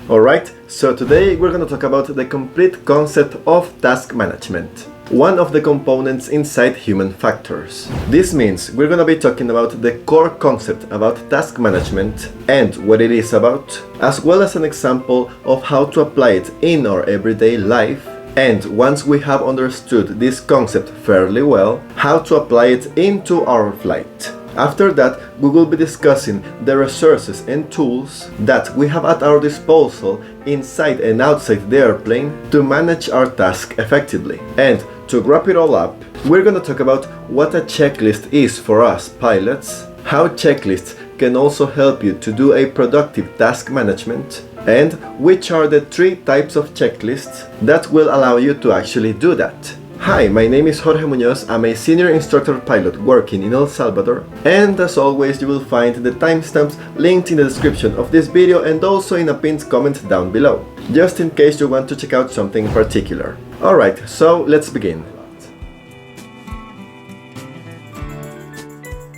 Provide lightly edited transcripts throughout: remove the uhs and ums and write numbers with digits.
Alright, so today we're gonna talk about the complete concept of task management, one of the components inside human factors. This means we're gonna be talking about the core concept about task management and what it is about, as well as an example of how to apply it in our everyday life, and once we have understood this concept fairly well, how to apply it into our flight. After that, we will be discussing the resources and tools that we have at our disposal inside and outside the airplane to manage our task effectively. And to wrap it all up, we're gonna talk about what a checklist is for us pilots, how checklists can also help you to do a productive task management, and which are the 3 types of checklists that will allow you to actually do that. Hi, my name is Jorge Muñoz. I'm a senior instructor pilot working in El Salvador, and as always you will find the timestamps linked in the description of this video and also in a pinned comment down below, just in case you want to check out something in particular. Alright, so let's begin.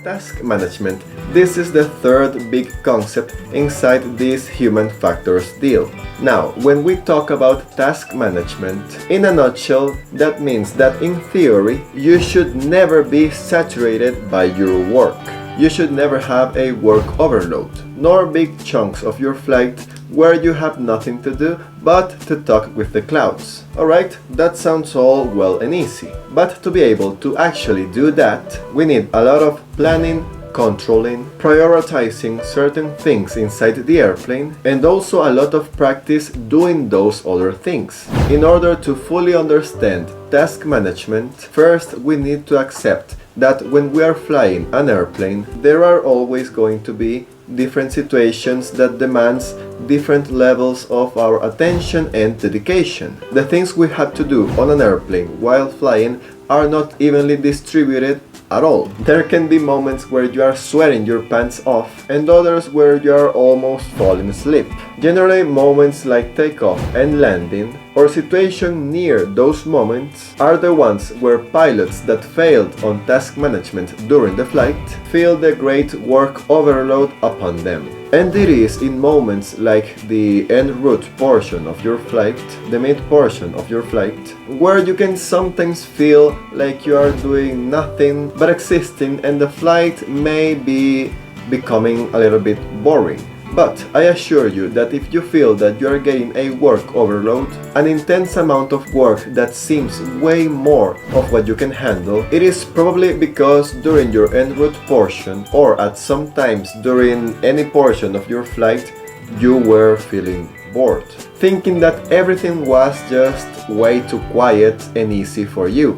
Task management. This is the third big concept inside this human factors deal. Now, when we talk about task management, in a nutshell, that means that in theory, you should never be saturated by your work. You should never have a work overload, nor big chunks of your flight where you have nothing to do but to talk with the clouds. Alright, that sounds all well and easy, but to be able to actually do that, we need a lot of planning, controlling, prioritizing certain things inside the airplane, and also a lot of practice doing those other things. In order to fully understand task management, first we need to accept that when we are flying an airplane, there are always going to be different situations that demands different levels of our attention and dedication. The things we have to do on an airplane while flying are not evenly distributed at all. There can be moments where you are sweating your pants off and others where you are almost falling asleep. Generally, moments like takeoff and landing or situation near those moments are the ones where pilots that failed on task management during the flight feel the great work overload upon them. And it is in moments like the en route portion of your flight, the mid portion of your flight, where you can sometimes feel like you are doing nothing but existing and the flight may be becoming a little bit boring. But I assure you that if you feel that you are getting a work overload, an intense amount of work that seems way more of what you can handle, it is probably because during your en route portion or at some times during any portion of your flight, you were feeling bored, thinking that everything was just way too quiet and easy for you.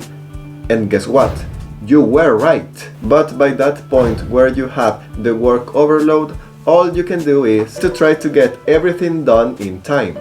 And guess what? You were right. But by that point where you have the work overload, all you can do is to try to get everything done in time.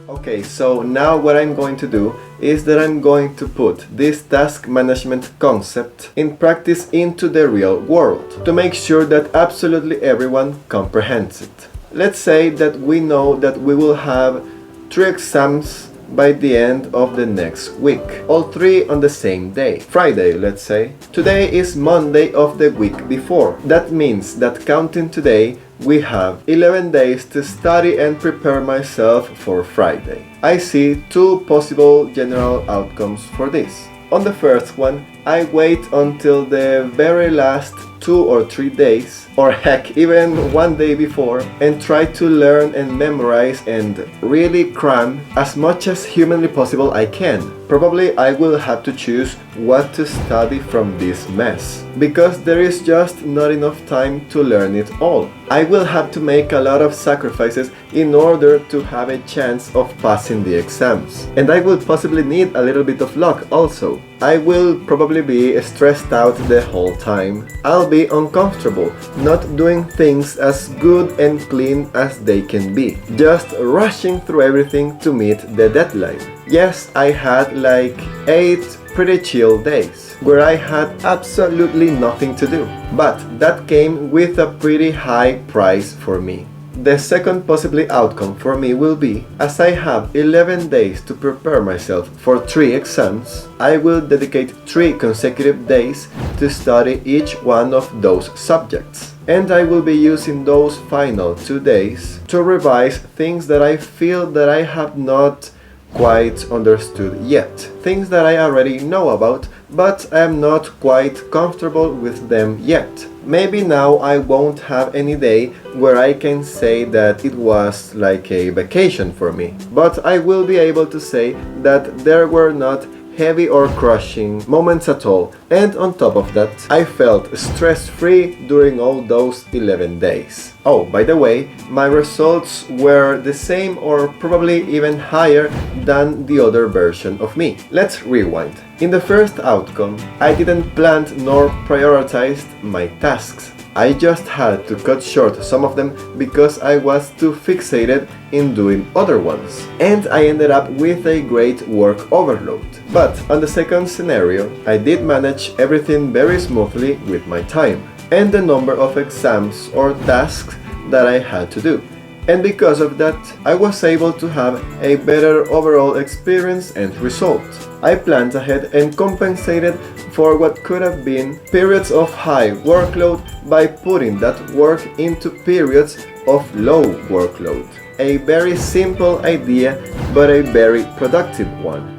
Okay, so now what I'm going to do is that I'm going to put this task management concept in practice into the real world to make sure that absolutely everyone comprehends it. Let's say that we know that we will have 3 exams by the end of the next week, all 3 on the same day, Friday let's say. Today is Monday of the week before. That means that counting today, we have 11 days to study and prepare myself for Friday. I see 2 possible general outcomes for this. On the first one, I wait until the very last 2 or 3 days, or heck, even 1 day before, and try to learn and memorize and really cram as much as humanly possible I can. Probably I will have to choose what to study from this mess, because there is just not enough time to learn it all. I will have to make a lot of sacrifices in order to have a chance of passing the exams. And I will possibly need a little bit of luck also. I will probably be stressed out the whole time. I'll be uncomfortable, not doing things as good and clean as they can be, just rushing through everything to meet the deadline. Yes, I had like 8 pretty chill days where I had absolutely nothing to do, but that came with a pretty high price for me. The second possibly outcome for me will be, as I have 11 days to prepare myself for 3 exams, I will dedicate 3 consecutive days to study each one of those subjects. And I will be using those final 2 days to revise things that I feel that I have not quite understood yet. Things that I already know about, but I am not quite comfortable with them yet. Maybe now I won't have any day where I can say that it was like a vacation for me, but I will be able to say that there were not heavy or crushing moments at all, and on top of that, I felt stress-free during all those 11 days. Oh, by the way, my results were the same or probably even higher than the other version of me. Let's rewind. In the first outcome, I didn't plan nor prioritize my tasks. I just had to cut short some of them because I was too fixated in doing other ones. And I ended up with a great work overload. But on the second scenario, I did manage everything very smoothly with my time and the number of exams or tasks that I had to do. And because of that, I was able to have a better overall experience and result. I planned ahead and compensated for what could have been periods of high workload by putting that work into periods of low workload. A very simple idea, but a very productive one.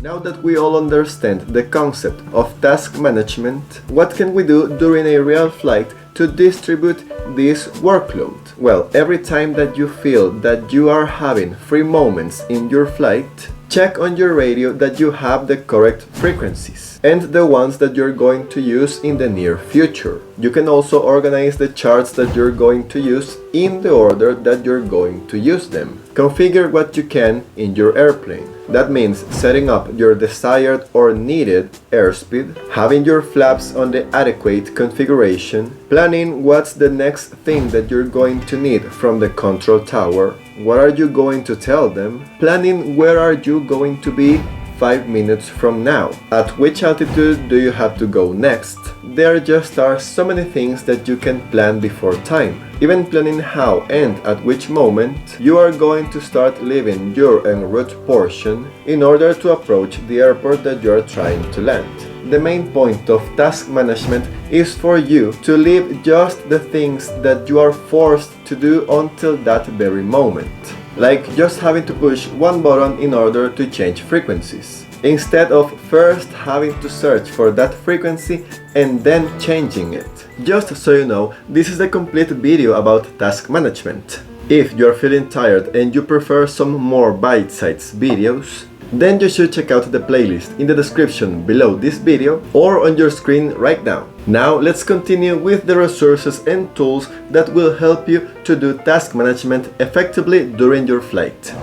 Now that we all understand the concept of task management, what can we do during a real flight to distribute this workload? Well, every time that you feel that you are having free moments in your flight, check on your radio that you have the correct frequencies and the ones that you're going to use in the near future. You can also organize the charts that you're going to use in the order that you're going to use them. Configure what you can in your airplane. That means setting up your desired or needed airspeed, having your flaps on the adequate configuration, planning what's the next thing that you're going to need from the control tower, what are you going to tell them, planning where are you going to be 5 minutes from now, at which altitude do you have to go next. There just are so many things that you can plan before time. Even planning how and at which moment you are going to start leaving your en route portion in order to approach the airport that you are trying to land. The main point of task management is for you to leave just the things that you are forced to do until that very moment. Like just having to push one button in order to change frequencies, instead of first having to search for that frequency and then changing it. Just so you know, this is a complete video about task management. If you're feeling tired and you prefer some more bite-sized videos, then you should check out the playlist in the description below this video or on your screen right now. Now let's continue with the resources and tools that will help you to do task management effectively during your flight.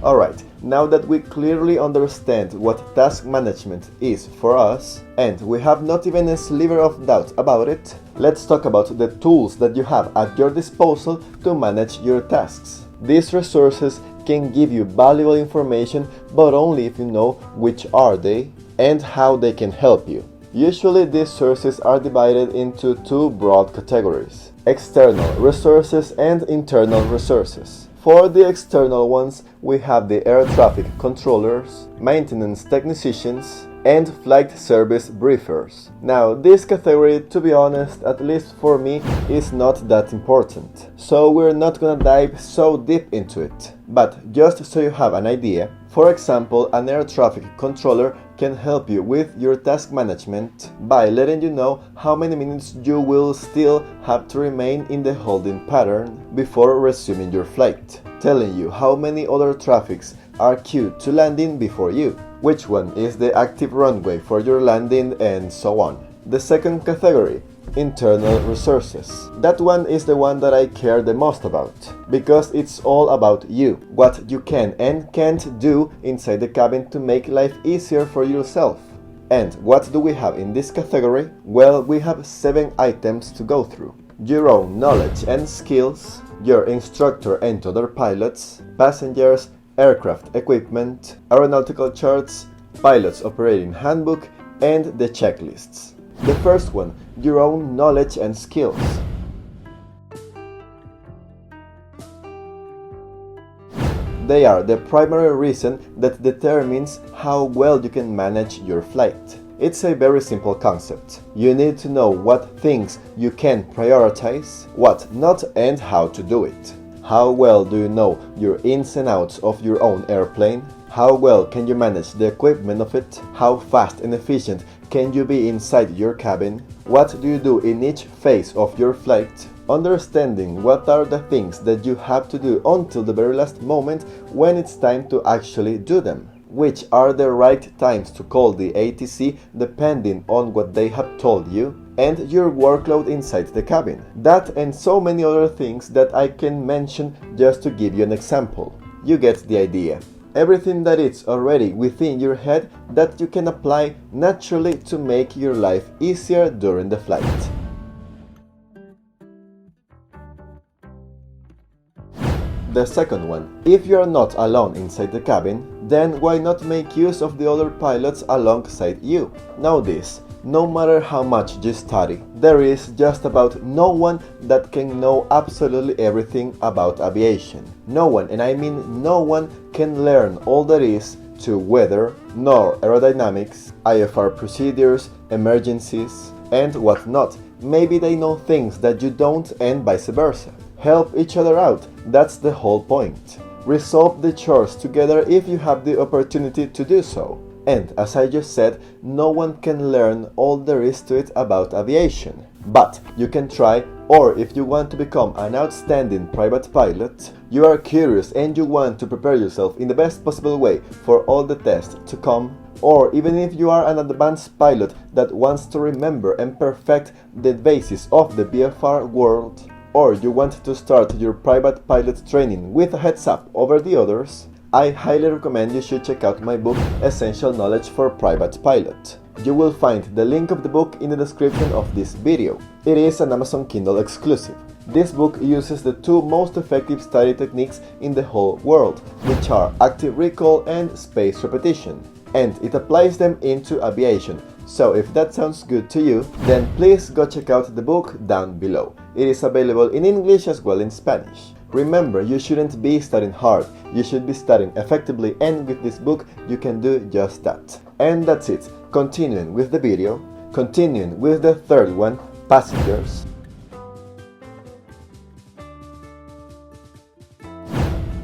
Alright, now that we clearly understand what task management is for us, and we have not even a sliver of doubt about it, let's talk about the tools that you have at your disposal to manage your tasks. These resources can give you valuable information, but only if you know which are they and how they can help you. Usually these sources are divided into 2 broad categories: external resources and internal resources. For the external ones, we have the air traffic controllers, maintenance technicians, and flight service briefers. Now, this category, to be honest, at least for me, is not that important, so we're not gonna dive so deep into it. But just so you have an idea, for example, an air traffic controller can help you with your task management by letting you know how many minutes you will still have to remain in the holding pattern before resuming your flight, telling you how many other traffics are queued to landing before you, which one is the active runway for your landing, and so on. The second category, internal resources. That one is the one that I care the most about, because it's all about you, what you can and can't do inside the cabin to make life easier for yourself. And what do we have in this category? Well, we have 7 items to go through: your own knowledge and skills, your instructor and other pilots, passengers, aircraft equipment, aeronautical charts, Pilots Operating Handbook, and the checklists. The first one, your own knowledge and skills. They are the primary reason that determines how well you can manage your flight. It's a very simple concept. You need to know what things you can prioritize, what not, and how to do it. How well do you know your ins and outs of your own airplane? How well can you manage the equipment of it? How fast and efficient can you be inside your cabin? What do you do in each phase of your flight? Understanding what are the things that you have to do until the very last moment when it's time to actually do them. Which are the right times to call the ATC depending on what they have told you, and your workload inside the cabin. That and so many other things that I can mention just to give you an example. You get the idea. Everything that is already within your head that you can apply naturally to make your life easier during the flight. The second one, if you are not alone inside the cabin, then why not make use of the other pilots alongside you? Know this, no matter how much you study, there is just about no one that can know absolutely everything about aviation. No one, and I mean no one, can learn all there is to weather, nor aerodynamics, IFR procedures, emergencies, and whatnot. Maybe they know things that you don't, and vice versa. Help each other out, that's the whole point. Resolve the chores together if you have the opportunity to do so. And as I just said, no one can learn all there is to it about aviation. But you can try, or if you want to become an outstanding private pilot, you are curious and you want to prepare yourself in the best possible way for all the tests to come, or even if you are an advanced pilot that wants to remember and perfect the basis of the VFR world, or you want to start your private pilot training with a heads up over the others, I highly recommend you should check out my book Essential Knowledge for Private Pilot. You will find the link of the book in the description of this video. It is an Amazon Kindle exclusive. This book uses the two most effective study techniques in the whole world, which are active recall and spaced repetition, and it applies them into aviation. So if that sounds good to you, then please go check out the book down below. It is available in English as well in Spanish. Remember, you shouldn't be studying hard, you should be studying effectively, and with this book you can do just that. And that's it. Continuing with the video, continuing with the third one, passengers.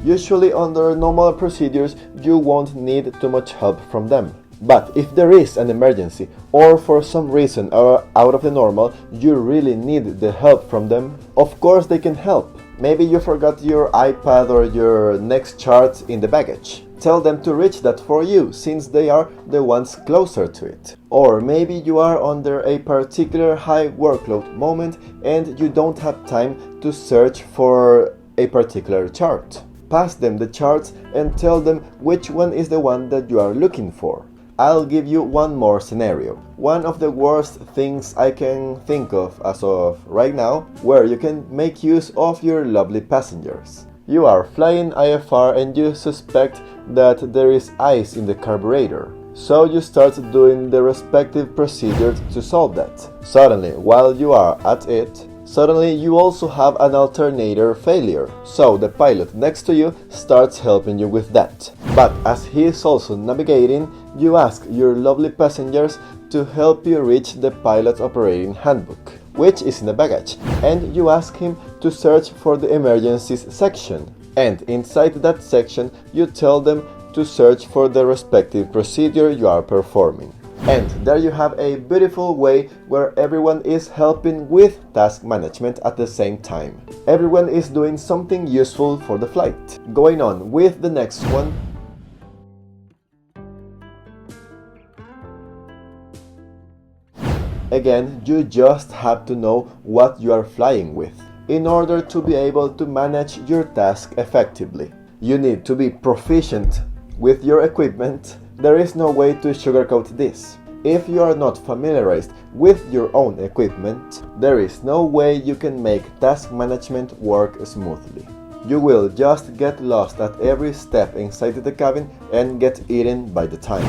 Usually under normal procedures you won't need too much help from them. But if there is an emergency, or for some reason are out of the normal, you really need the help from them, of course they can help. Maybe you forgot your iPad or your next chart in the baggage. Tell them to reach that for you, since they are the ones closer to it. Or maybe you are under a particular high workload moment and you don't have time to search for a particular chart. Pass them the charts and tell them which one is the one that you are looking for. I'll give you one more scenario. One of the worst things I can think of as of right now, where you can make use of your lovely passengers. You are flying IFR and you suspect that there is ice in the carburetor. So you start doing the respective procedures to solve that. Suddenly, while you are at it, suddenly you also have an alternator failure, so the pilot next to you starts helping you with that. But as he is also navigating, you ask your lovely passengers to help you reach the pilot's operating handbook, which is in the baggage, and you ask him to search for the emergencies section. And inside that section, you tell them to search for the respective procedure you are performing. And there you have a beautiful way where everyone is helping with task management at the same time. Everyone is doing something useful for the flight. Going on with the next one. Again, you just have to know what you are flying with in order to be able to manage your task effectively. You need to be proficient with your equipment. There is no way to sugarcoat this. If you are not familiarized with your own equipment, there is no way you can make task management work smoothly. You will just get lost at every step inside the cabin and get eaten by the time.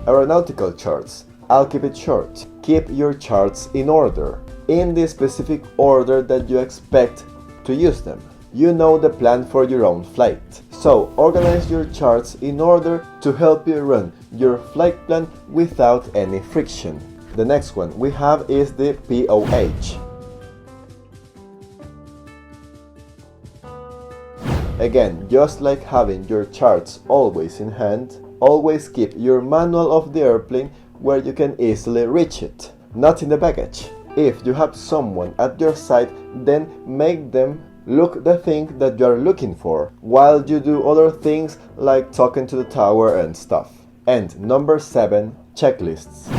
Aeronautical charts. I'll keep it short. Keep your charts in order, in the specific order that you expect to use them. You know the plan for your own flight. So organize your charts in order to help you run your flight plan without any friction. The next one we have is the POH. Again, just like having your charts always in hand, always keep your manual of the airplane where you can easily reach it, not in the baggage. If you have someone at your side, then make them look the thing that you are looking for, while you do other things like talking to the tower and stuff. And number 7, checklists.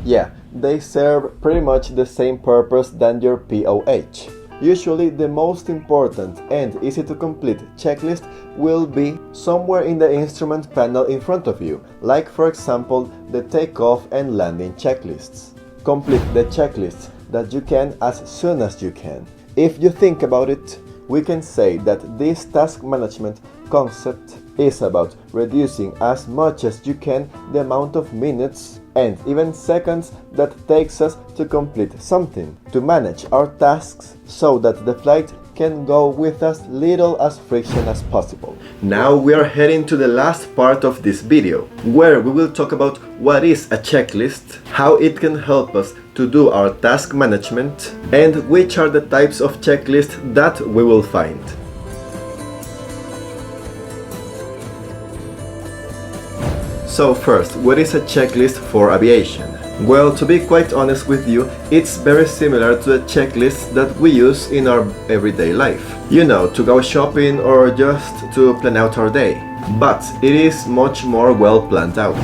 Yeah, they serve pretty much the same purpose than your POH. Usually the most important and easy to complete checklist will be somewhere in the instrument panel in front of you, like for example the takeoff and landing checklists. Complete the checklists that you can as soon as you can. If you think about it, we can say that this task management concept is about reducing as much as you can the amount of minutes and even seconds that takes us to complete something, to manage our tasks so that the flight can go with as little as friction as possible. Now we are heading to the last part of this video, where we will talk about what is a checklist, how it can help us to do our task management, and which are the types of checklists that we will find. So first, what is a checklist for aviation? Well, to be quite honest with you, it's very similar to the checklists that we use in our everyday life. You know, to go shopping or just to plan out our day. But it is much more well planned out,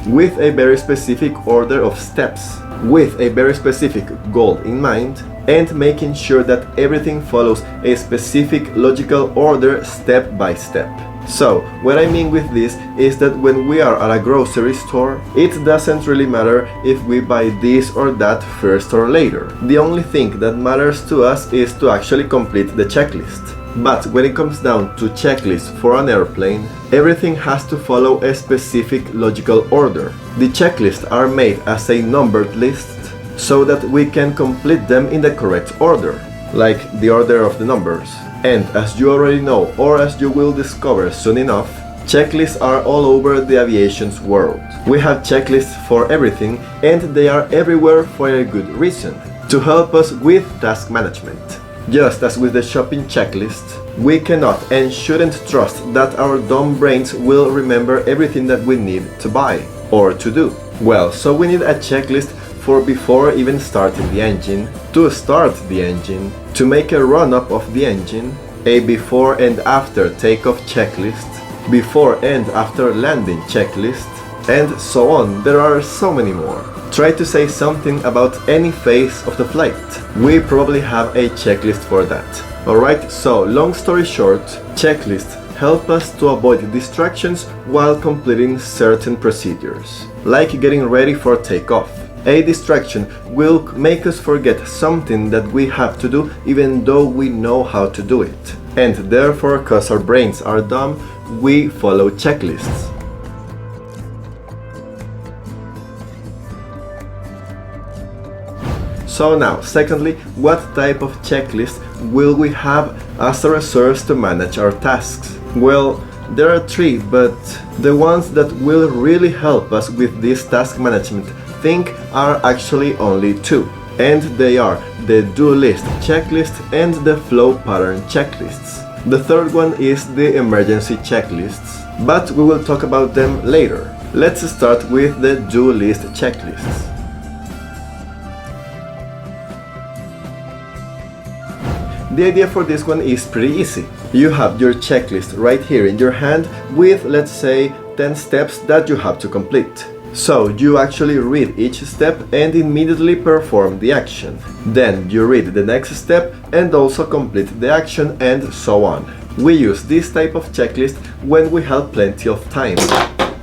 with a very specific order of steps, with a very specific goal in mind, and making sure that everything follows a specific logical order step by step. So, what I mean with this is that when we are at a grocery store, it doesn't really matter if we buy this or that first or later. The only thing that matters to us is to actually complete the checklist. But when it comes down to checklists for an airplane, everything has to follow a specific logical order. The checklists are made as a numbered list so that we can complete them in the correct order, like the order of the numbers. And as you already know, or as you will discover soon enough, checklists are all over the aviation's world. We have checklists for everything, and they are everywhere for a good reason, to help us with task management. Just as with the shopping checklist, we cannot and shouldn't trust that our dumb brains will remember everything that we need to buy or to do. Well, so we need a checklist for before even starting the engine, to start the engine, to make a run-up of the engine, a before and after takeoff checklist, before and after landing checklist, and so on. There are so many more. Try to say something about any phase of the flight. We probably have a checklist for that. Alright, so long story short, checklists help us to avoid distractions while completing certain procedures, like getting ready for takeoff. A distraction will make us forget something that we have to do even though we know how to do it. And therefore, because our brains are dumb, we follow checklists. So now, secondly, what type of checklist will we have as a resource to manage our tasks? Well, there are 3, but the ones that will really help us with this task management are actually only 2, and they are the do list checklist and the flow pattern checklists. The third one is the emergency checklists, but we will talk about them later. Let's start with the do list checklists. The idea for this one is pretty easy. You have your checklist right here in your hand with, let's say, 10 steps that you have to complete. So you actually read each step and immediately perform the action. Then you read the next step and also complete the action, and so on. We use this type of checklist when we have plenty of time.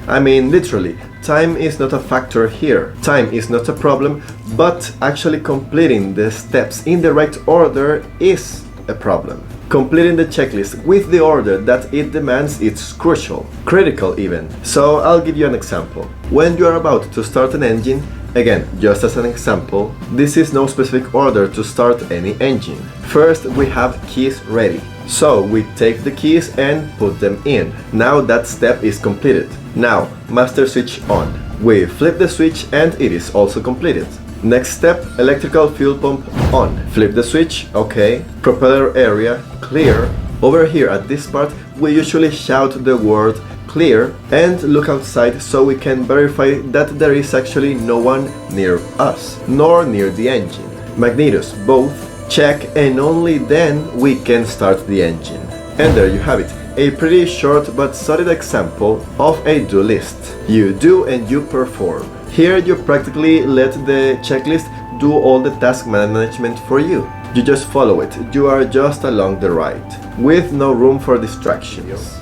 I mean, literally, time is not a factor here. Time is not a problem, but actually completing the steps in the right order is a problem. Completing the checklist with the order that it demands is crucial, critical even. So I'll give you an example. When you are about to start an engine, again, just as an example, this is no specific order to start any engine. First, we have keys ready. So we take the keys and put them in. Now that step is completed. Now, master switch on. We flip the switch and it is also completed. Next step, electrical fuel pump on. Flip the switch, okay. Propeller area, clear. Over here at this part, we usually shout the word clear and look outside so we can verify that there is actually no one near us, nor near the engine. Magnetos, both, check, and only then we can start the engine. And there you have it, a pretty short but solid example of a do list. You do and you perform. Here you practically let the checklist do all the task management for you. You just follow it, you are just along the ride, with no room for distractions.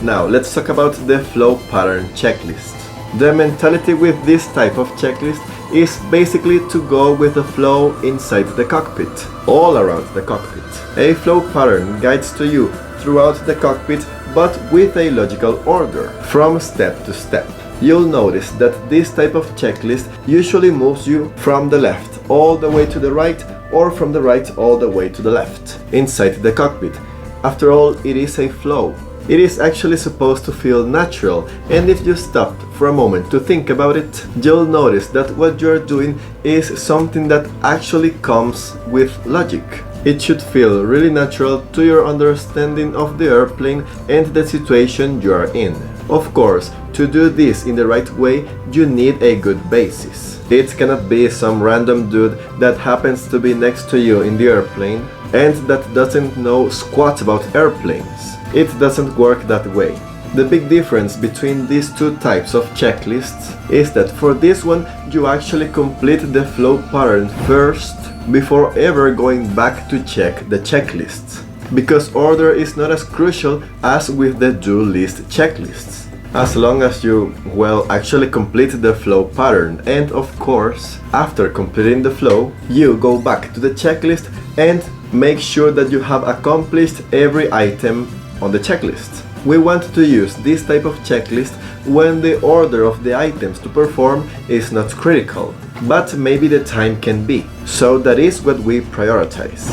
Now let's talk about the flow pattern checklist. The mentality with this type of checklist is basically to go with the flow inside the cockpit, all around the cockpit. A flow pattern guides to you throughout the cockpit, but with a logical order, from step to step. You'll notice that this type of checklist usually moves you from the left all the way to the right, or from the right all the way to the left, inside the cockpit. After all, it is a flow. It is actually supposed to feel natural, and if you stopped for a moment to think about it, you'll notice that what you're doing is something that actually comes with logic. It should feel really natural to your understanding of the airplane and the situation you are in. Of course, to do this in the right way, you need a good basis. It cannot be some random dude that happens to be next to you in the airplane and that doesn't know squat about airplanes. It doesn't work that way. The big difference between these two types of checklists is that for this one, you actually complete the flow pattern first before ever going back to check the checklists. Because order is not as crucial as with the do list checklists. As long as you, well, actually complete the flow pattern, and of course, after completing the flow, you go back to the checklist and make sure that you have accomplished every item on the checklist. We want to use this type of checklist when the order of the items to perform is not critical, but maybe the time can be. So that is what we prioritize.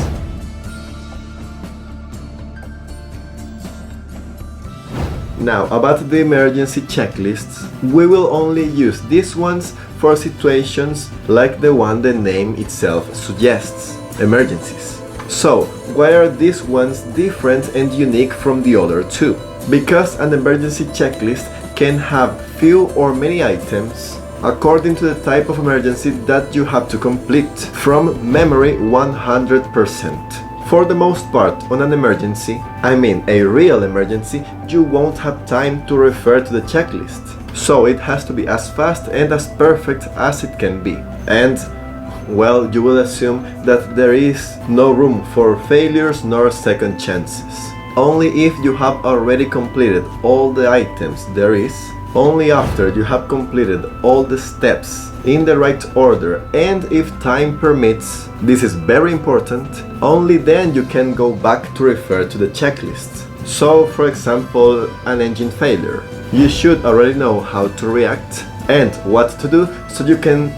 Now, about the emergency checklists, we will only use these ones for situations like the one the name itself suggests, emergencies. So, why are these ones different and unique from the other two? Because an emergency checklist can have few or many items according to the type of emergency that you have to complete, from memory 100%. For the most part, on an emergency, I mean a real emergency, you won't have time to refer to the checklist. So it has to be as fast and as perfect as it can be. And, well, you will assume that there is no room for failures nor second chances. Only if you have already completed all the items there is, only after you have completed all the steps in the right order, and if time permits, this is very important, only then you can go back to refer to the checklist. So, for example, an engine failure. You should already know how to react and what to do, so you can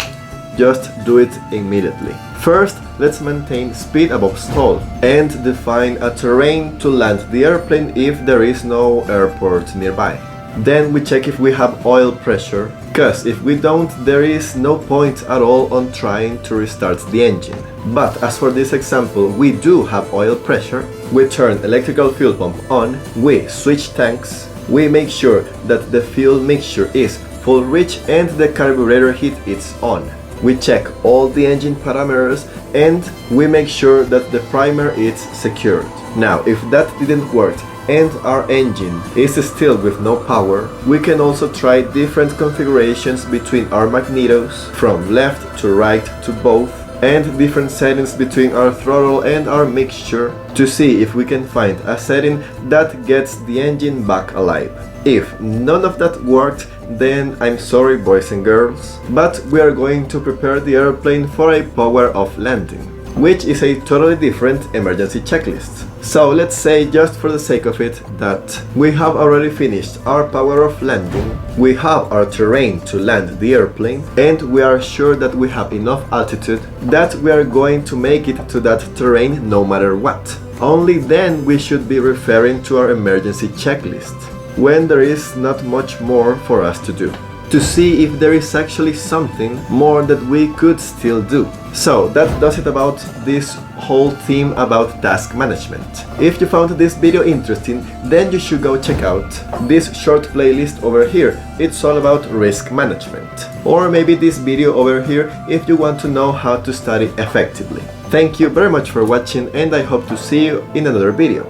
just do it immediately. First, let's maintain speed above stall and define a terrain to land the airplane if there is no airport nearby. Then we check if we have oil pressure, cause if we don't, there is no point at all on trying to restart the engine. But as for this example, we do have oil pressure. We turn electrical fuel pump on, we switch tanks, we make sure that the fuel mixture is full rich and the carburetor heat is on. We check all the engine parameters and we make sure that the primer is secured. Now, if that didn't work and our engine is still with no power, we can also try different configurations between our magnetos, from left to right to both, and different settings between our throttle and our mixture to see if we can find a setting that gets the engine back alive. If none of that worked, then I'm sorry, boys and girls, but we are going to prepare the airplane for a power of landing, which is a totally different emergency checklist. So let's say, just for the sake of it, that we have already finished our power of landing, we have our terrain to land the airplane, and we are sure that we have enough altitude that we are going to make it to that terrain no matter what. Only then we should be referring to our emergency checklist, when there is not much more for us to do, to see if there is actually something more that we could still do. So that does it about this whole theme about task management. If you found this video interesting, then you should go check out this short playlist over here. It's all about risk management. Or maybe this video over here if you want to know how to study effectively. Thank you very much for watching, and I hope to see you in another video.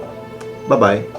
Bye bye.